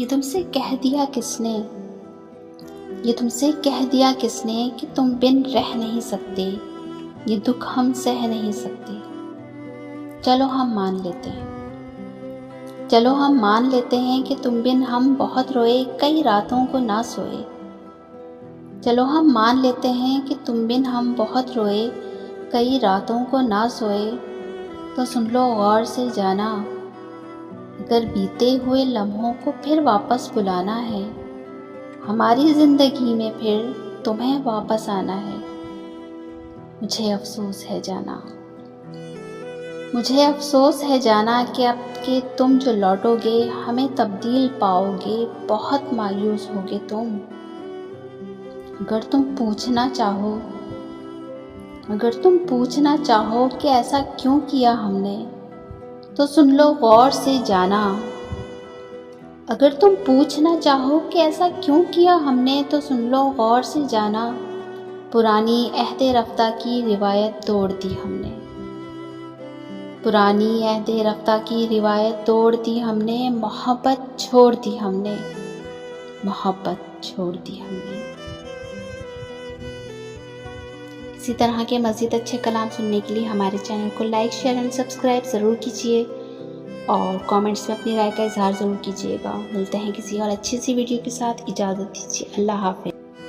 ये तुमसे कह दिया किसने, ये तुमसे कह दिया किसने कि तुम बिन रह नहीं सकते, ये दुख हम सह नहीं सकते। चलो हम मान लेते हैं, चलो हम मान लेते हैं कि तुम बिन हम बहुत रोए, कई रातों को ना सोए। चलो हम मान लेते हैं कि तुम बिन हम बहुत रोए, कई रातों को ना सोए। तो सुन लो गौर से जाना, अगर बीते हुए लम्हों को फिर वापस बुलाना है, हमारी ज़िंदगी में फिर तुम्हें वापस आना है। मुझे अफसोस है जाना, मुझे अफसोस है जाना कि अब के तुम जो लौटोगे हमें तब्दील पाओगे, बहुत मायूस होगे तुम। अगर तुम पूछना चाहो, अगर तुम पूछना चाहो कि ऐसा क्यों किया हमने, तो सुन लो गौर से जाना। अगर तुम पूछना चाहो कि ऐसा क्यों किया हमने, तो सुन लो गौर से जाना। पुरानी अहदे रफ्ता की रिवायत तोड़ दी हमने, पुरानी अहदे रफ्ता की रिवायत तोड़ दी हमने। मोहब्बत छोड़ दी हमने, मोहब्बत छोड़ दी हमने। इसी तरह के मज़ीद अच्छे कलाम सुनने के लिए हमारे चैनल को लाइक, शेयर एंड सब्सक्राइब ज़रूर कीजिए और कमेंट्स में अपनी राय का इजहार ज़रूर कीजिएगा। मिलते हैं किसी और अच्छी सी वीडियो के साथ, इजाज़त दीजिए। अल्लाह हाफ़िज़।